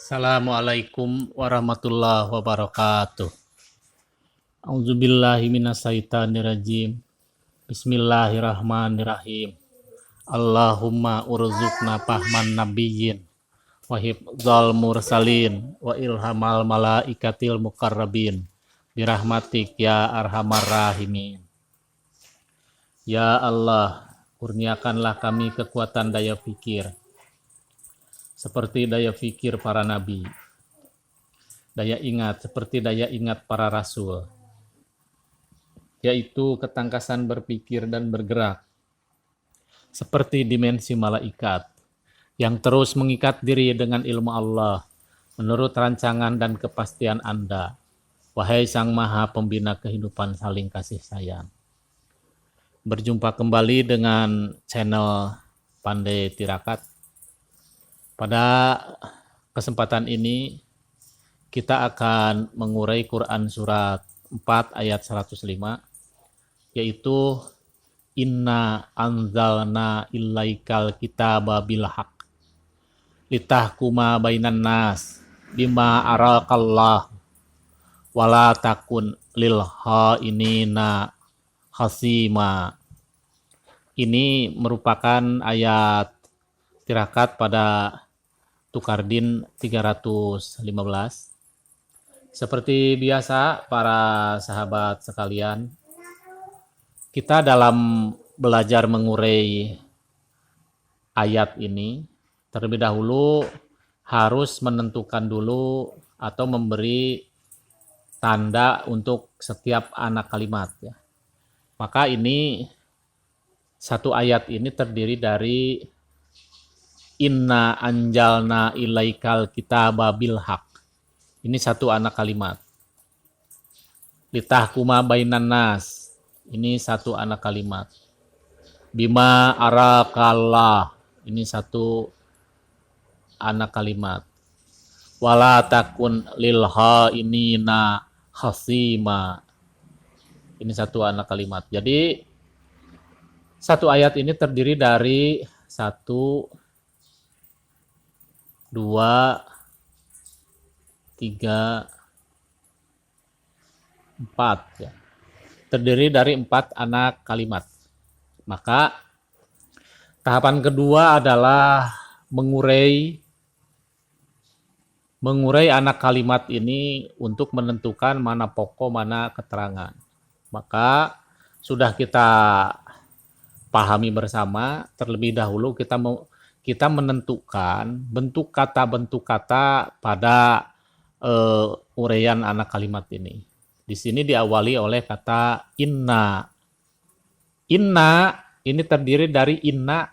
Assalamualaikum warahmatullahi wabarakatuh. A'udzubillahi minasyaitonirrajim. Bismillahirrahmanirrahim. Allahumma urzuqna fahman nabiyyin wa hifdzal mursalin wa ilhamal malaikatil muqarrabin birahmatik ya arhamar rahimin. Ya Allah, kurniakanlah kami kekuatan daya fikir seperti daya fikir para nabi, daya ingat seperti daya ingat para rasul, yaitu ketangkasan berpikir dan bergerak seperti dimensi malaikat yang terus mengikat diri dengan ilmu Allah menurut rancangan dan kepastian Anda, wahai Sang Maha Pembina kehidupan saling kasih sayang. Berjumpa kembali dengan channel Pandai Tirakat. Pada kesempatan ini kita akan mengurai Quran surat 4 ayat 105, yaitu Inna anzalna ilaikal kitaba bil haq litahkuma bainan nas bima arakallah wala takun lil hainina hasima. Ini merupakan ayat tirakat pada Tukardin 315. Seperti biasa para sahabat sekalian, kita dalam belajar mengurai ayat ini terlebih dahulu harus menentukan dulu atau memberi tanda untuk setiap anak kalimat ya. Maka ini satu ayat ini terdiri dari Inna anjalna ilaikal kitaba bil haq. Ini satu anak kalimat. Litahkuma bainan nas. Ini satu anak kalimat. Bima arakallah. Ini satu anak kalimat. Wala takun lil hainina hasima. Ini satu anak kalimat. Jadi satu ayat ini terdiri dari 1, 2, 3, 4 ya. Terdiri dari 4 anak kalimat. Maka tahapan kedua adalah mengurai anak kalimat ini untuk menentukan mana pokok, mana keterangan. Maka sudah kita pahami bersama, terlebih dahulu kita menentukan bentuk kata pada uraian anak kalimat ini. Di sini diawali oleh kata inna. Inna ini terdiri dari inna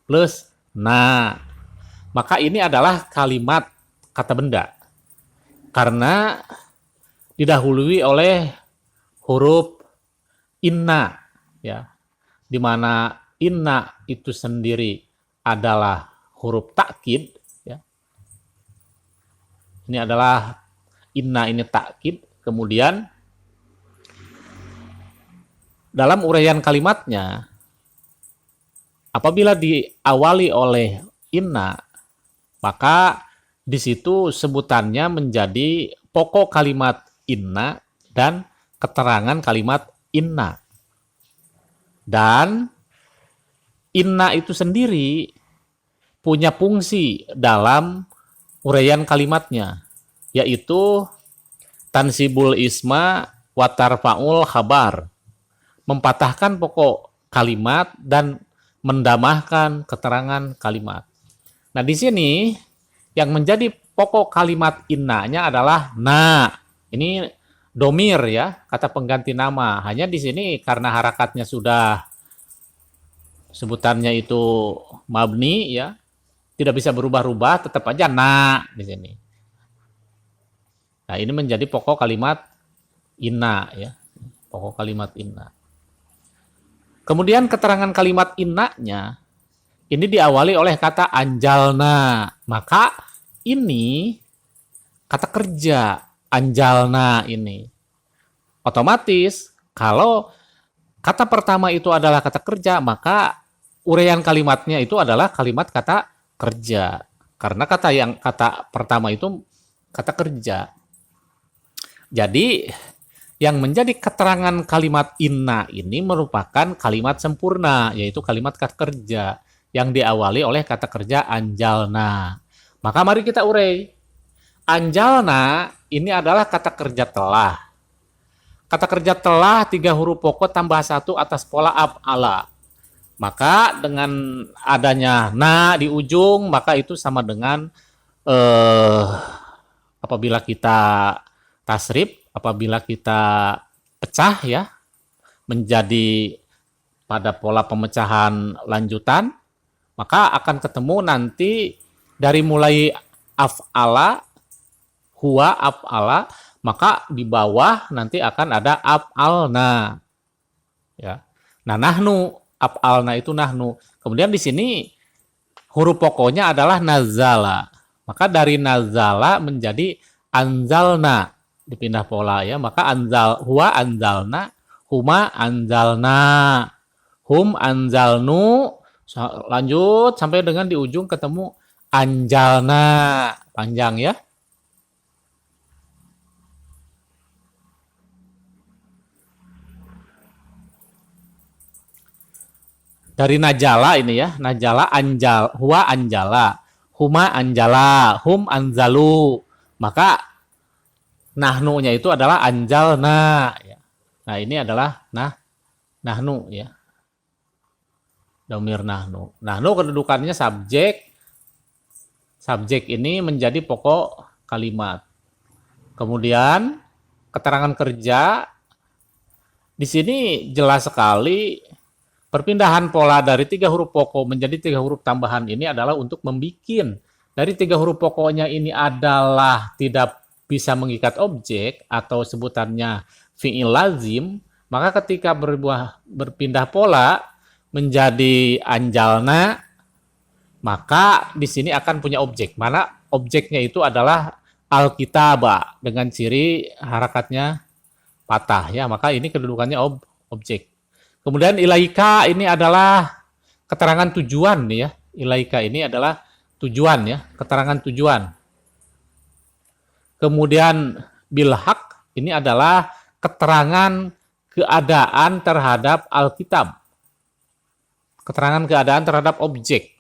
plus na. Maka ini adalah kalimat kata benda. Karena didahului oleh huruf inna ya. Di mana inna itu sendiri adalah huruf takkid ya. Ini adalah inna, ini takkid. Kemudian dalam uraian kalimatnya apabila diawali oleh inna, maka di situ sebutannya menjadi pokok kalimat inna dan keterangan kalimat inna. Dan inna itu sendiri punya fungsi dalam uraian kalimatnya, yaitu tansibul isma wa tarfa'ul khabar, mempatahkan pokok kalimat dan mendamahkan keterangan kalimat. Nah, di sini yang menjadi pokok kalimat innanya adalah na. Ini domir ya, kata pengganti nama. Hanya di sini karena harakatnya sudah sebutannya itu mabni ya, tidak bisa berubah-ubah, tetap aja na di sini. Nah, ini menjadi pokok kalimat inna ya, pokok kalimat inna. Kemudian keterangan kalimat innanya ini diawali oleh kata anjalna. Maka ini kata kerja anjalna ini. Otomatis kalau kata pertama itu adalah kata kerja, maka uraian kalimatnya itu adalah kalimat kata kerja. Karena kata pertama itu kata kerja. Jadi yang menjadi keterangan kalimat inna ini merupakan kalimat sempurna, yaitu kalimat kata kerja yang diawali oleh kata kerja anjalna. Maka mari kita urai. Anjalna ini adalah kata kerja telah. Kata kerja telah 3 huruf pokok tambah 1 atas pola af'ala. Maka dengan adanya na di ujung, maka itu sama dengan apabila kita tasrif, apabila kita pecah ya menjadi pada pola pemecahan lanjutan, maka akan ketemu nanti dari mulai af'ala, huwa af'ala, maka di bawah nanti akan ada af'alna. Ya. Nah, nahnu, af'alna itu nahnu. Kemudian di sini huruf pokoknya adalah nazala. Maka dari nazala menjadi anzalna, dipindah pola ya. Maka huwa anzalna, huma anzalna, hum anzalnu, lanjut sampai dengan di ujung ketemu anjalna, panjang ya. Dari najala ini ya, najala anjal, huwa anjala, huma anjala, hum anzalu. Maka nahnu-nya itu adalah anjalna ya. Nah, ini adalah nahnu ya. Domir nahnu. Nahnu kedudukannya subjek. Subjek ini menjadi pokok kalimat. Kemudian keterangan kerja di sini jelas sekali. Perpindahan pola dari 3 huruf pokok menjadi 3 huruf tambahan ini adalah untuk membikin dari 3 huruf pokoknya ini adalah tidak bisa mengikat objek atau sebutannya fi'il lazim, maka ketika berpindah pola menjadi anjalna, maka di sini akan punya objek. Mana objeknya itu adalah alkitaba dengan ciri harakatnya patah ya, maka ini kedudukannya objek. Kemudian ilaika ini adalah keterangan tujuan nih ya. Ilaika ini adalah tujuan ya, keterangan tujuan. Kemudian bilhaq ini adalah keterangan keadaan terhadap Alkitab. Keterangan keadaan terhadap objek.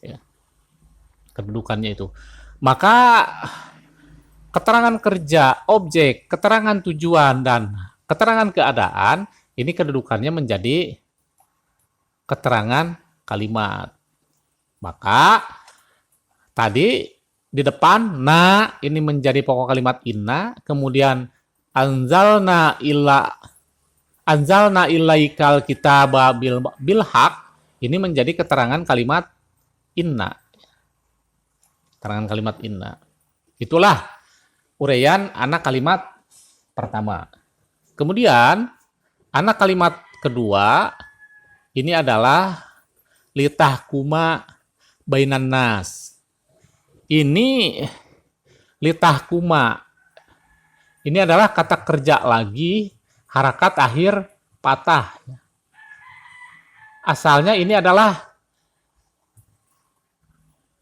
Ya. Kedudukannya itu. Maka keterangan kerja, objek, keterangan tujuan, dan keterangan keadaan ini kedudukannya menjadi keterangan kalimat. Maka tadi di depan na ini menjadi pokok kalimat inna, kemudian anzalna ilaikal kitaba bilhaq ini menjadi keterangan kalimat inna. Keterangan kalimat inna. Itulah uraian anak kalimat pertama. Kemudian anak kalimat kedua ini adalah litahkuma bainan nas. Ini litahkuma. Ini adalah kata kerja lagi, harakat akhir patah. Asalnya ini adalah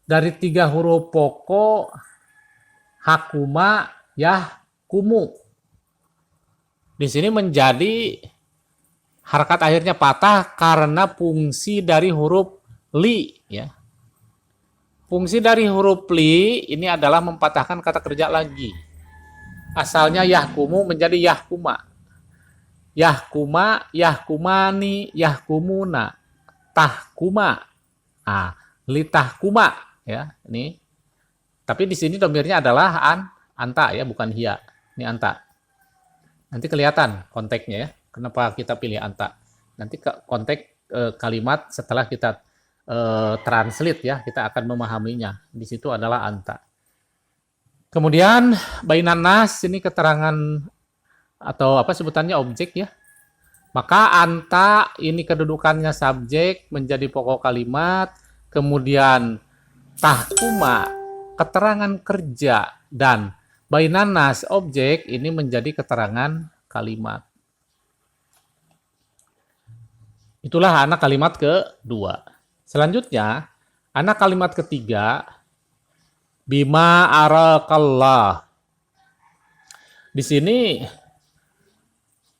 dari 3 huruf pokok hakuma yahkumu. Di sini menjadi harakat akhirnya patah karena fungsi dari huruf li ya. Fungsi dari huruf li ini adalah mempatahkan kata kerja lagi. Asalnya yahkumu menjadi yahkuma. Yahkuma, yahkumani, yahkumuna, tahkuma. Litahkuma ya, ini. Tapi di sini domirnya adalah anta ya, bukan hiya. Ini anta. Nanti kelihatan konteksnya ya. Kenapa kita pilih anta? Nanti konteks kalimat setelah kita translate ya, kita akan memahaminya. Di situ adalah anta. Kemudian bainan nas ini keterangan atau apa sebutannya objek ya. Maka anta ini kedudukannya subjek menjadi pokok kalimat. Kemudian tahkuma keterangan kerja dan bainan nas objek ini menjadi keterangan kalimat. Itulah anak kalimat kedua. Selanjutnya, anak kalimat ketiga Bima arakallah. Di sini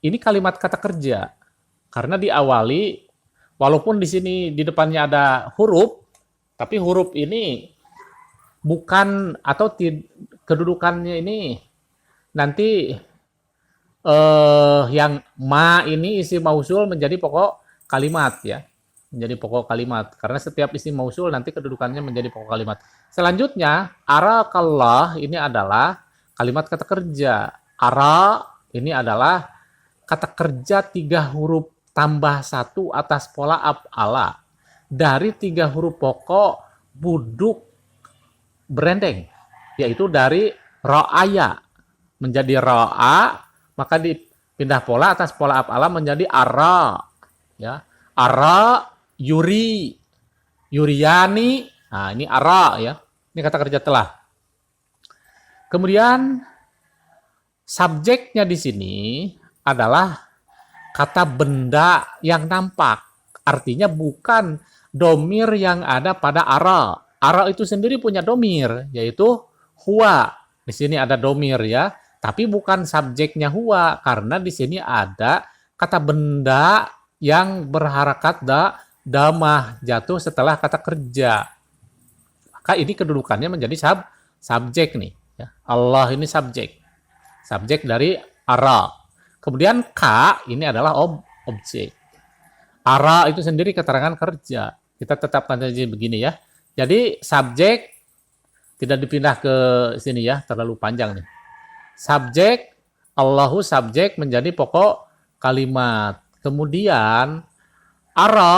ini kalimat kata kerja karena diawali walaupun di sini di depannya ada huruf, tapi huruf ini bukan atau kedudukannya ini nanti yang ma ini isim mausul menjadi pokok kalimat ya. Menjadi pokok kalimat karena setiap isim mausul nanti kedudukannya menjadi pokok kalimat. Selanjutnya, arakallah ini adalah kalimat kata kerja. Ara ini adalah kata kerja 3 huruf tambah 1 atas pola af'ala dari 3 huruf pokok buduk berendeng, yaitu dari ra'aya menjadi ra'a, maka dipindah pola atas pola af'ala menjadi ara, ya. Ara, yuri, yuriani. Nah, ini ara ya. Ini kata kerja telah. Kemudian subjeknya di sini adalah kata benda yang nampak. Artinya bukan domir yang ada pada ara. Ara itu sendiri punya domir, yaitu huwa. Di sini ada domir ya. Tapi bukan subjeknya huwa, karena di sini ada kata benda yang berharakat damah jatuh setelah kata kerja. Maka ini kedudukannya menjadi subjek nih. Ya. Allah ini subjek. Subjek dari ara. Kemudian ka ini adalah objek. Ara itu sendiri keterangan kerja. Kita tetapkan saja begini ya. Jadi subjek tidak dipindah ke sini ya, terlalu panjang nih. Subjek, Allahu subjek menjadi pokok kalimat. Kemudian ara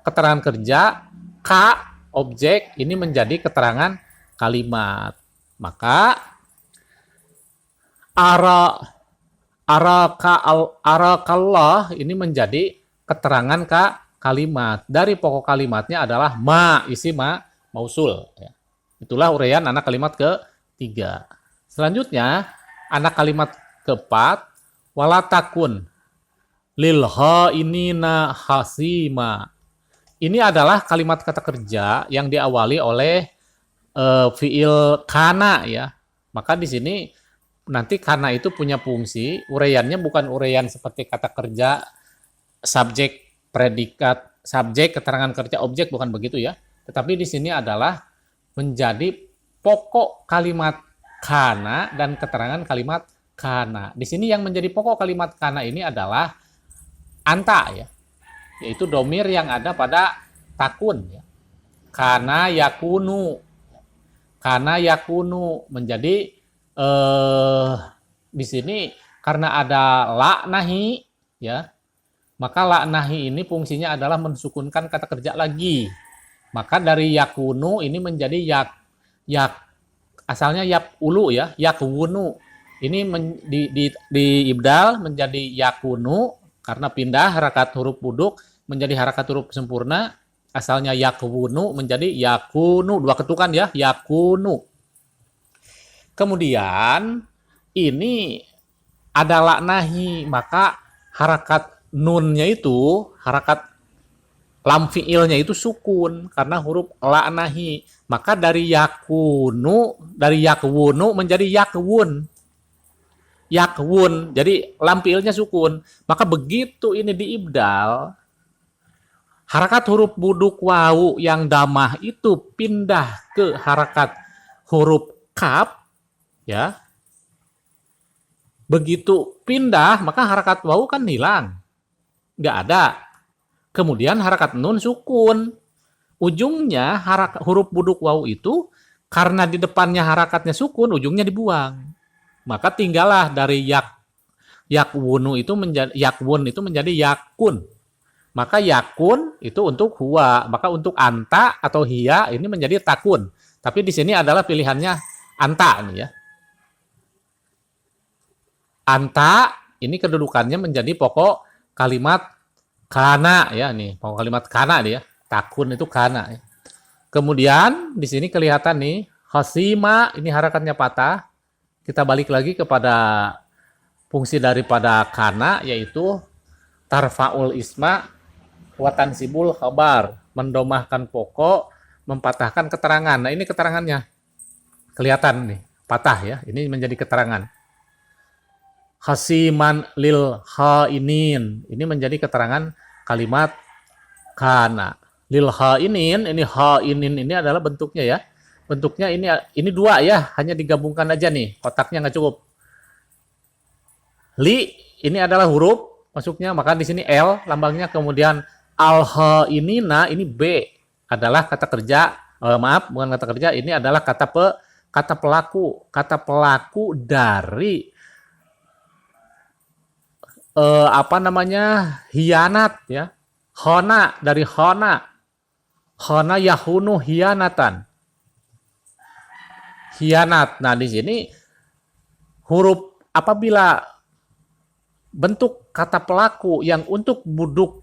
keterangan kerja, ka objek ini menjadi keterangan kalimat. Maka arakallah ini menjadi keterangan kalimat. Dari pokok kalimatnya adalah ma, isi mausul. Itulah uraian anak kalimat ke-3. Selanjutnya, anak kalimat ke-4, walatakun lilha inina hasima. Ini adalah kalimat kata kerja yang diawali oleh fiil kana ya. Maka di sini nanti kana itu punya fungsi, uraiannya bukan uraian seperti kata kerja subjek, predikat, subjek, keterangan kerja, objek, bukan begitu ya. Tetapi di sini adalah menjadi pokok kalimat kana dan keterangan kalimat kana. Di sini yang menjadi pokok kalimat kana ini adalah anta ya, yaitu domir yang ada pada takun ya. Kana yakunu menjadi di sini karena ada la nahi ya, maka la nahi ini fungsinya adalah mensukunkan kata kerja lagi. Maka dari yakunu ini menjadi asalnya yakulu ya, yakwunu. Ini di ibdal menjadi yakunu karena pindah harakat huruf buduk menjadi harakat huruf sempurna. Asalnya yakwunu menjadi yakunu, 2 ketukan ya, yakunu. Kemudian ini ada laknahi, maka harakat nunnya itu, harakat lam fiilnya itu sukun karena huruf laknahi. Maka dari yakwunu menjadi yakwun. Yakwun, jadi lam fiilnya sukun. Maka begitu ini diibdal, harakat huruf buduk wawu yang damah itu pindah ke harakat huruf kaf ya. Begitu pindah maka harakat wawu kan hilang, nggak ada. Kemudian harakat nun sukun. Ujungnya huruf buduk wawu itu karena di depannya harakatnya sukun, ujungnya dibuang. Maka tinggallah dari yakwun itu menjadi yakun. Maka yakun itu untuk huwa, maka untuk anta atau hiya ini menjadi takun. Tapi di sini adalah pilihannya anta nih ya. Anta ini kedudukannya menjadi pokok kalimat kana ya nih, pokok kalimat kana dia. Takun itu kana ya. Kemudian di sini kelihatan nih hasima ini harakatnya patah. Kita balik lagi kepada fungsi daripada kana yaitu tarfaul isma watan sibul khabar, mendomahkan pokok, mempatahkan keterangan. Nah ini keterangannya. kelihatan nih, patah ya. Ini menjadi keterangan. Hasiman lil hainin. Ini menjadi keterangan kalimat kana. Lil hainin, ini hainin ini adalah bentuknya ya. Bentuknya ini dua ya, hanya digabungkan aja nih. Kotaknya nggak cukup. Li ini adalah huruf masuknya, maka di sini L lambangnya, kemudian al hainina ini B adalah kata kerja. Maaf, bukan kata kerja, ini adalah kata pelaku. Kata pelaku dari hianat ya. Hona dari hona. Hona yahunu hianatan. Hianat. Nah, di sini huruf apabila bentuk kata pelaku yang untuk buduk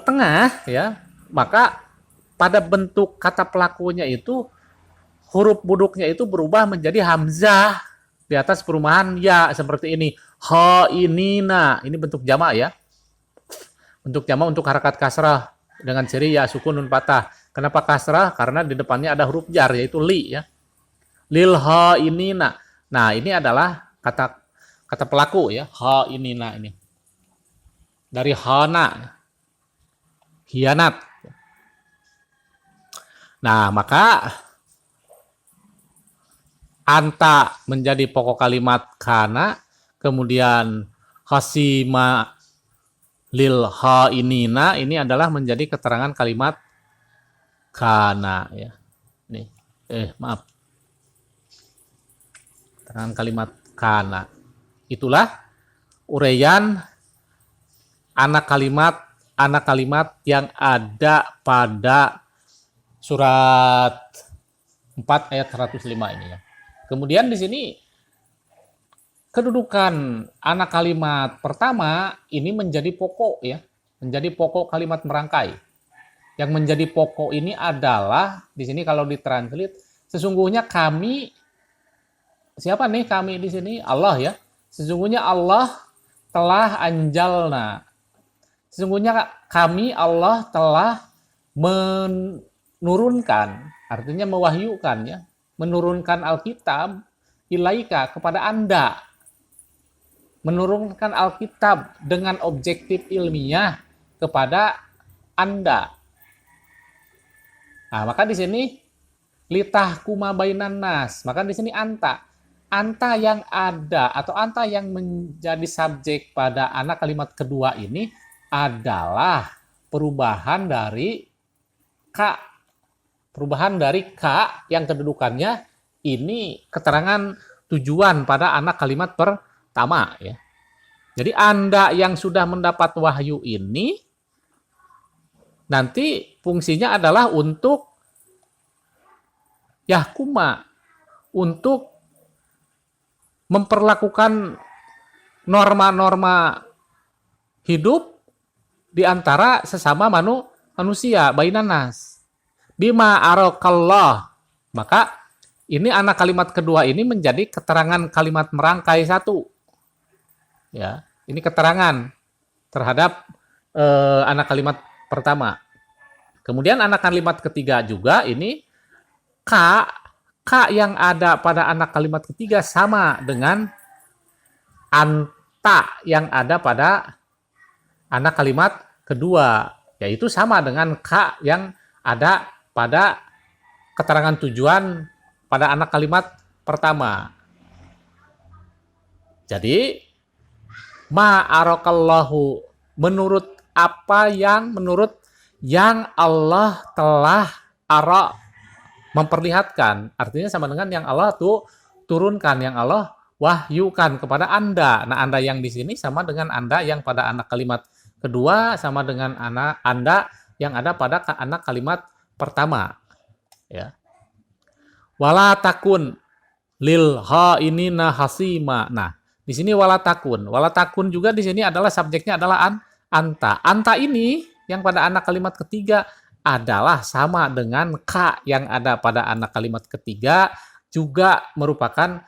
tengah ya, maka pada bentuk kata pelakunya itu huruf buduknya itu berubah menjadi hamzah di atas perumahan ya, seperti ini. Hainina, ini bentuk jamak ya. Bentuk jamak untuk harakat kasrah dengan ciri ya sukun nun patah. Kenapa kasrah? Karena di depannya ada huruf jar yaitu li ya. Lil hainina. Nah, ini adalah kata pelaku ya, hainina ini. Dari hana, hianat. Nah, maka anta menjadi pokok kalimat kana, kemudian hasima lil hainina ini adalah menjadi keterangan kalimat kana ya. Nih, maaf. Keterangan kalimat kana. Itulah uraian anak kalimat yang ada pada surat 4 ayat 105 ini ya. Kemudian di sini kedudukan anak kalimat pertama ini menjadi pokok ya, menjadi pokok kalimat merangkai. Yang menjadi pokok ini adalah di sini kalau ditranslate sesungguhnya kami, siapa nih kami di sini? Allah ya. Sesungguhnya Allah telah anjalna. Sesungguhnya kami Allah telah menurunkan, artinya mewahyukan ya, menurunkan Alkitab ilaika kepada Anda. Menurunkan Alkitab dengan objektif ilmiah kepada Anda. Nah, maka di sini litahkuma bainan nas. Maka di sini anta. Anta yang ada atau anta yang menjadi subjek pada anak kalimat kedua ini adalah perubahan dari ka. Perubahan dari ka yang kedudukannya ini keterangan tujuan pada anak kalimat pertama ya. Jadi Anda yang sudah mendapat wahyu ini nanti fungsinya adalah untuk yahkuma, untuk memperlakukan norma-norma hidup di antara sesama manusia, bainan nas. Bima arakallah. Maka ini anak kalimat kedua ini menjadi keterangan kalimat merangkai satu. Ya, ini keterangan terhadap anak kalimat pertama. Kemudian anak kalimat ketiga juga ini K yang ada pada anak kalimat ketiga sama dengan anta yang ada pada anak kalimat kedua, yaitu sama dengan K yang ada pada keterangan tujuan pada anak kalimat pertama. Jadi ma'arakallahu menurut yang Allah telah memperlihatkan, artinya sama dengan yang Allah turunkan, yang Allah wahyukan kepada Anda. Nah, Anda yang di sini sama dengan Anda yang pada anak kalimat kedua, sama dengan Anda yang ada pada anak kalimat pertama. Ya. Wala takun lil hainina hasima. Nah, di sini wala takun. Wala takun juga di sini adalah subjeknya adalah anta. Anta ini yang pada anak kalimat ketiga adalah sama dengan K yang ada pada anak kalimat ketiga, juga merupakan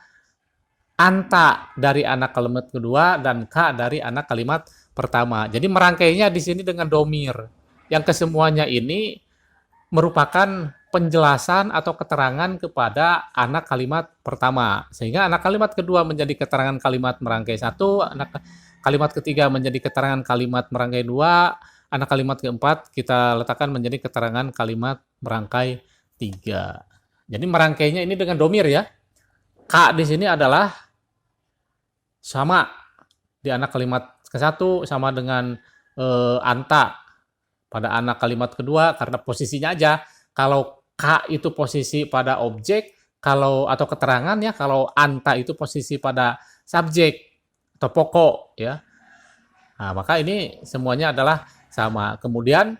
anta dari anak kalimat kedua dan K dari anak kalimat pertama. Jadi merangkainya di sini dengan domir. Yang kesemuanya ini merupakan penjelasan atau keterangan kepada anak kalimat pertama. Sehingga anak kalimat kedua menjadi keterangan kalimat merangkai satu, anak kalimat ketiga menjadi keterangan kalimat merangkai dua, anak kalimat keempat kita letakkan menjadi keterangan kalimat merangkai tiga. Jadi merangkainya ini dengan domir ya. Ka di sini adalah sama di anak kalimat ke-1 sama dengan anta pada anak kalimat kedua karena posisinya aja. Kalau ka itu posisi pada objek, kalau atau keterangan ya, kalau anta itu posisi pada subjek atau pokok ya. Nah, maka ini semuanya adalah sama. Kemudian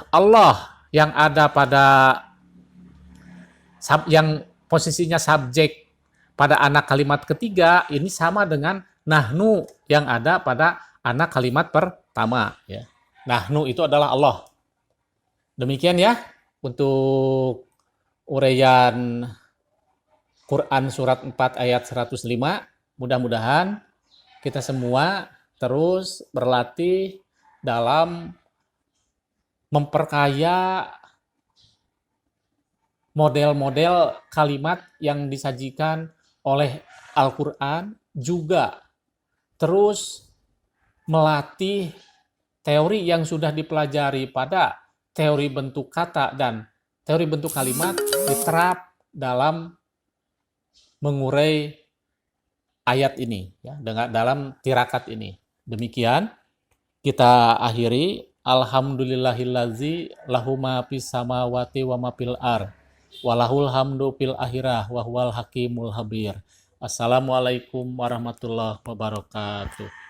Allah yang ada pada yang posisinya subjek pada anak kalimat ketiga ini sama dengan nahnu yang ada pada anak kalimat pertama ya. Nahnu itu adalah Allah. Demikian ya untuk uraian Quran surat 4 ayat 105. Mudah-mudahan kita semua terus berlatih dalam memperkaya model-model kalimat yang disajikan oleh Al-Quran, juga terus melatih teori yang sudah dipelajari pada teori bentuk kata dan teori bentuk kalimat diterap dalam mengurai ayat ini ya, dengan dalam tirakat ini. Demikian kita akhiri. Alhamdulillahillazi lahu ma fis samawati wa ma fil ardh walahul hamdu fil akhirah wa huwal hakimul habir. Assalamualaikum warahmatullahi wabarakatuh.